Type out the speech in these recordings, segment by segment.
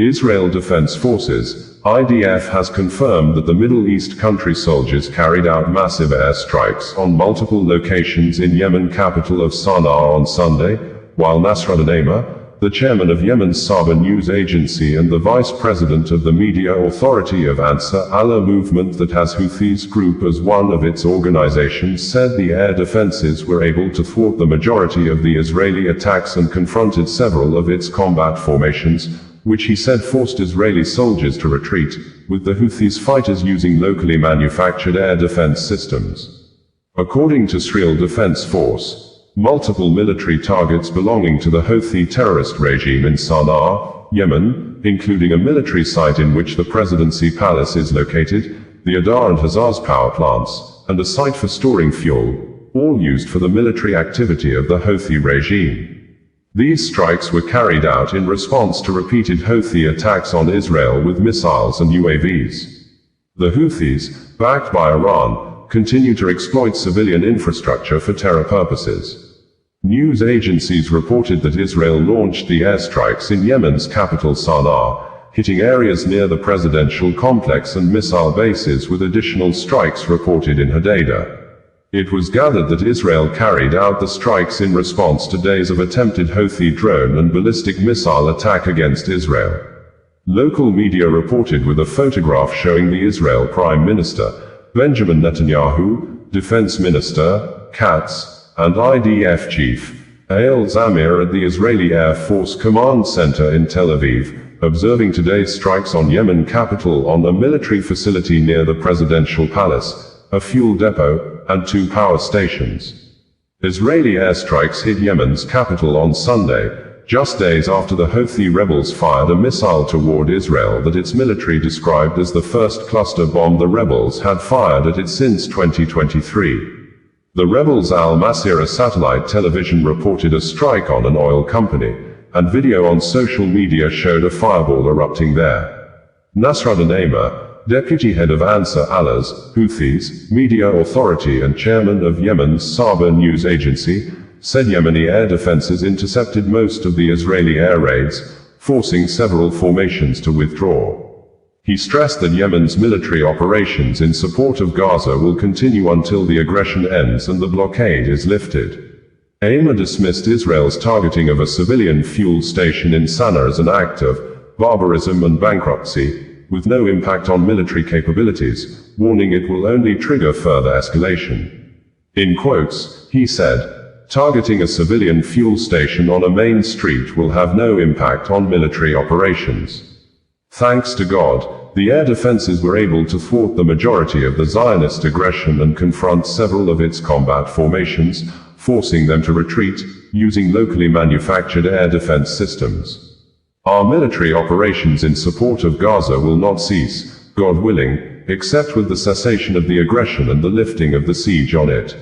Israel Defense Forces, IDF, has confirmed that the Middle East country soldiers carried out massive airstrikes on multiple locations in Yemen capital of Sanaa on Sunday, while Nasruddin Amer, the chairman of Yemen's Saba news agency and the vice president of the media authority of Ansar Allah Movement that has Houthis group as one of its organizations, said the air defenses were able to thwart the majority of the Israeli attacks and confronted several of its combat formations, which he said forced Israeli soldiers to retreat, with the Houthis fighters using locally manufactured air defense systems. According to Israel Defense Force, multiple military targets belonging to the Houthi terrorist regime in Sanaa, Yemen, including a military site in which the presidency palace is located, the Adar and Hazaz power plants, and a site for storing fuel, all used for the military activity of the Houthi regime. These strikes were carried out in response to repeated Houthi attacks on Israel with missiles and UAVs. The Houthis, backed by Iran, continue to exploit civilian infrastructure for terror purposes. News agencies reported that Israel launched the airstrikes in Yemen's capital Sanaa, hitting areas near the presidential complex and missile bases, with additional strikes reported in Hodeidah. It was gathered that Israel carried out the strikes in response to days of attempted Houthi drone and ballistic missile attack against Israel. Local media reported with a photograph showing the Israel Prime Minister, Benjamin Netanyahu, Defense Minister, Katz, and IDF Chief, Ansar Amer at the Israeli Air Force Command Center in Tel Aviv, observing today's strikes on Yemen capital on a military facility near the presidential palace, a fuel depot, and 2 power stations. Israeli airstrikes hit Yemen's capital on Sunday, just days after the Houthi rebels fired a missile toward Israel that its military described as the first cluster bomb the rebels had fired at it since 2023. The rebels' Al Masirah satellite television reported a strike on an oil company, and video on social media showed a fireball erupting there. Nasruddin Amer, deputy head of Ansar Allah's, Houthis, media authority and chairman of Yemen's Saba news agency, said Yemeni air defenses intercepted most of the Israeli air raids, forcing several formations to withdraw. He stressed that Yemen's military operations in support of Gaza will continue until the aggression ends and the blockade is lifted. Amer dismissed Israel's targeting of a civilian fuel station in Sanaa as an act of barbarism and bankruptcy, with no impact on military capabilities, warning it will only trigger further escalation. In quotes, he said, "Targeting a civilian fuel station on a main street will have no impact on military operations. Thanks to God, the air defenses were able to thwart the majority of the Zionist aggression and confront several of its combat formations, forcing them to retreat, using locally manufactured air defense systems. Our military operations in support of Gaza will not cease, God willing, except with the cessation of the aggression and the lifting of the siege on it.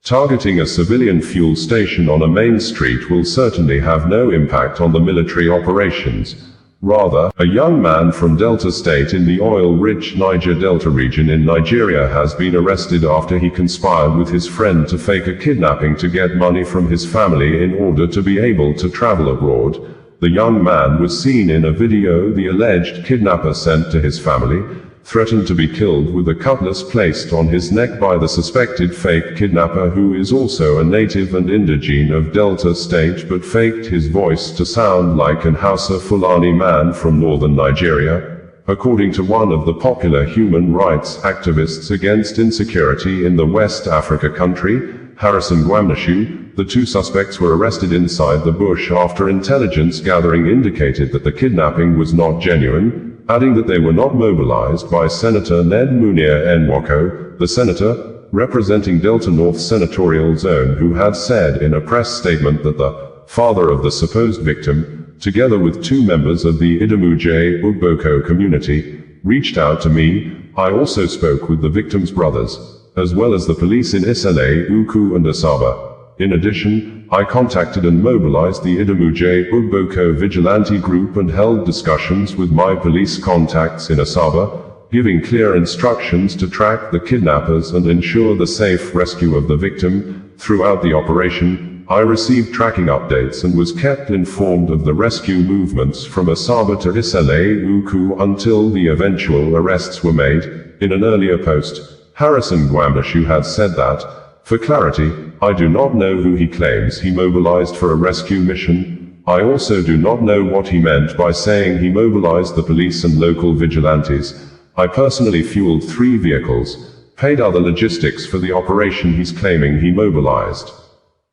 Targeting a civilian fuel station on a main street will certainly have no impact on the military operations. Rather, a young man from Delta State in the oil-rich Niger Delta region in Nigeria has been arrested after he conspired with his friend to fake a kidnapping to get money from his family in order to be able to travel abroad. The young man was seen in a video the alleged kidnapper sent to his family, threatened to be killed with a cutlass placed on his neck by the suspected fake kidnapper, who is also a native and indigene of Delta State but faked his voice to sound like an Hausa Fulani man from northern Nigeria. According to one of the popular human rights activists against insecurity in the West Africa country, Harrison Gwamnashu, the 2 suspects were arrested inside the bush after intelligence gathering indicated that the kidnapping was not genuine, adding that they were not mobilized by Senator Ned Munir Nwoko, the senator representing Delta North Senatorial Zone, who had said in a press statement that the father of the supposed victim, together with 2 members of the Idemuje Ugboko community, reached out to me. I also spoke with the victim's brothers, as well as the police in Isale, Uku and Asaba. In addition, I contacted and mobilized the Idemuje Ugboko vigilante group and held discussions with my police contacts in Saba, giving clear instructions to track the kidnappers and ensure the safe rescue of the victim. Throughout the operation, I received tracking updates and was kept informed of the rescue movements from Saba to Isla until the eventual arrests were made. In an earlier post, Harrison Gwamnashu had said that, for clarity, I do not know who he claims he mobilized for a rescue mission. I also do not know what he meant by saying he mobilized the police and local vigilantes. I personally fueled 3 vehicles, paid other logistics for the operation he's claiming he mobilized.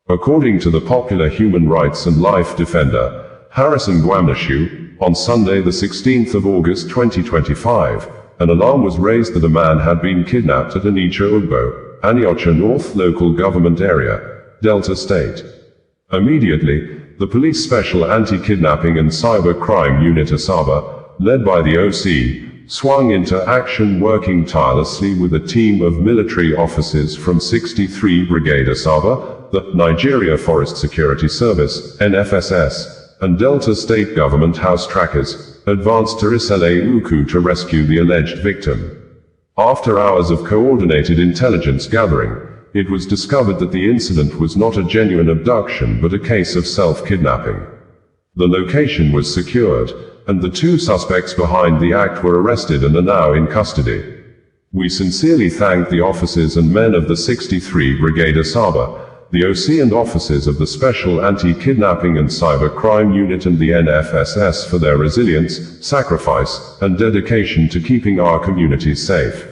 According to the popular human rights and life defender, Harrison Gwamnashu, on Sunday the 16th of August 2025, an alarm was raised that a man had been kidnapped at Onitsha Ugbo, Antioch North local government area, Delta State. Immediately, the police special anti-kidnapping and cyber crime unit Saba, led by the OC, swung into action working tirelessly with a team of military officers from 63 Brigade Saba, the Nigeria Forest Security Service, NFSS, and Delta State Government House Trackers, advanced to Isla to rescue the alleged victim. After hours of coordinated intelligence gathering, it was discovered that the incident was not a genuine abduction but a case of self-kidnapping. The location was secured, and the 2 suspects behind the act were arrested and are now in custody. We sincerely thank the officers and men of the 63 Brigade Saba, the OC and officers of the Special Anti-Kidnapping and Cyber Crime Unit and the NFSS for their resilience, sacrifice, and dedication to keeping our communities safe.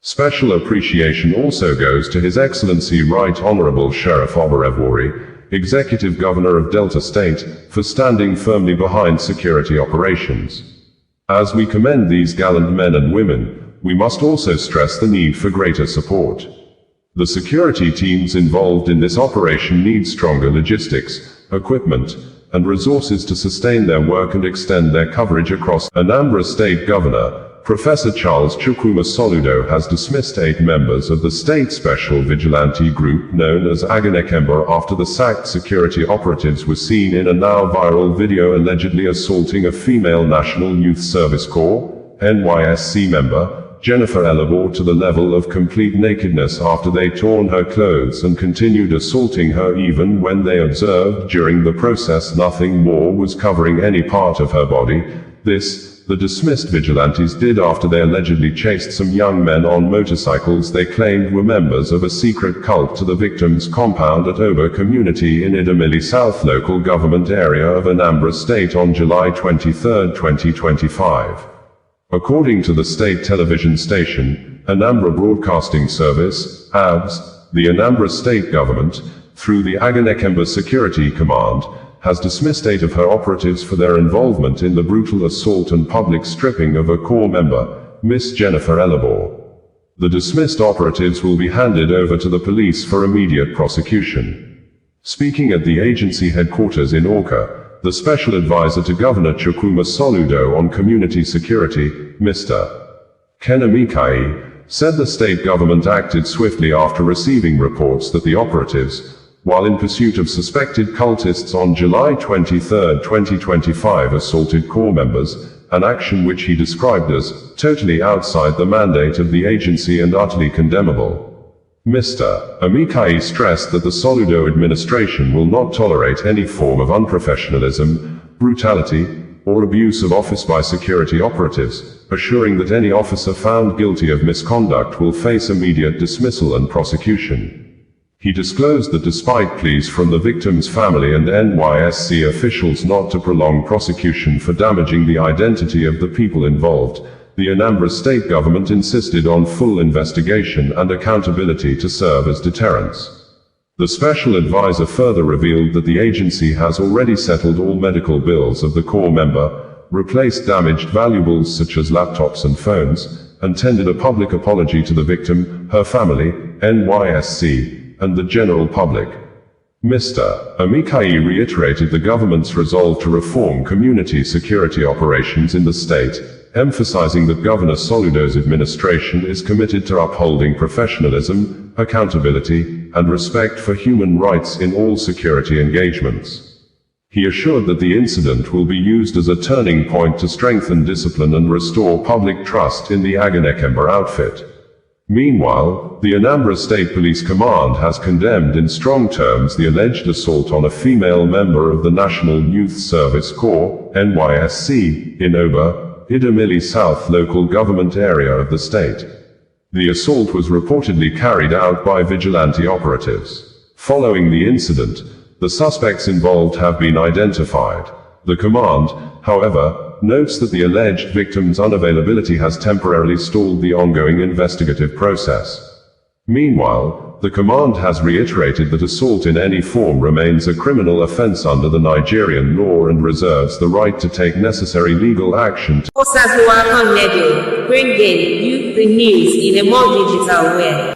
Special appreciation also goes to His Excellency Right Honorable Sheriff Oberevwori, Executive Governor of Delta State, for standing firmly behind security operations. As we commend these gallant men and women, we must also stress the need for greater support. The security teams involved in this operation need stronger logistics, equipment, and resources to sustain their work and extend their coverage across. Anambra State Governor, Professor Charles Chukwuma Soludo, has dismissed 8 members of the state special vigilante group known as Aganekemba after the sacked security operatives were seen in a now viral video allegedly assaulting a female National Youth Service Corps, NYSC member, Jennifer Elabor, to the level of complete nakedness after they torn her clothes and continued assaulting her even when they observed during the process nothing more was covering any part of her body. This, the dismissed vigilantes did after they allegedly chased some young men on motorcycles they claimed were members of a secret cult to the victim's compound at Oba community in Idemili South local government area of Anambra State on July 23, 2025. According to the state television station, Anambra Broadcasting Service, ABS, the Anambra State Government, through the Aganekemba Security Command, has dismissed 8 of her operatives for their involvement in the brutal assault and public stripping of a corps member, Miss Jennifer Elabor. The dismissed operatives will be handed over to the police for immediate prosecution. Speaking at the agency headquarters in Awka, the Special Advisor to Governor Chukwuma Soludo on Community Security, Mr. Kenemikai, said the state government acted swiftly after receiving reports that the operatives, while in pursuit of suspected cultists on July 23, 2025 assaulted corps members, an action which he described as totally outside the mandate of the agency and utterly condemnable. Mr. Amikai stressed that the Soludo administration will not tolerate any form of unprofessionalism, brutality, or abuse of office by security operatives, assuring that any officer found guilty of misconduct will face immediate dismissal and prosecution. He disclosed that despite pleas from the victim's family and NYSC officials not to prolong prosecution for damaging the identity of the people involved, the Anambra State Government insisted on full investigation and accountability to serve as deterrence. The Special Advisor further revealed that the agency has already settled all medical bills of the corps member, replaced damaged valuables such as laptops and phones, and tendered a public apology to the victim, her family, NYSC, and the general public. Mr. Amikai reiterated the government's resolve to reform community security operations in the state, emphasizing that Governor Soludo's administration is committed to upholding professionalism, accountability, and respect for human rights in all security engagements. He assured that the incident will be used as a turning point to strengthen discipline and restore public trust in the Aganekemba outfit. Meanwhile, the Anambra State Police Command has condemned in strong terms the alleged assault on a female member of the National Youth Service Corps, NYSC, in Oba, Idemili South local government area of the state. The assault was reportedly carried out by vigilante operatives. Following the incident, the suspects involved have been identified. The command, however, notes that the alleged victim's unavailability has temporarily stalled the ongoing investigative process. Meanwhile, the command has reiterated that assault in any form remains a criminal offense under the Nigerian law and reserves the right to take necessary legal action to Ansar Allah Movement, bringing you the news in a more digital way.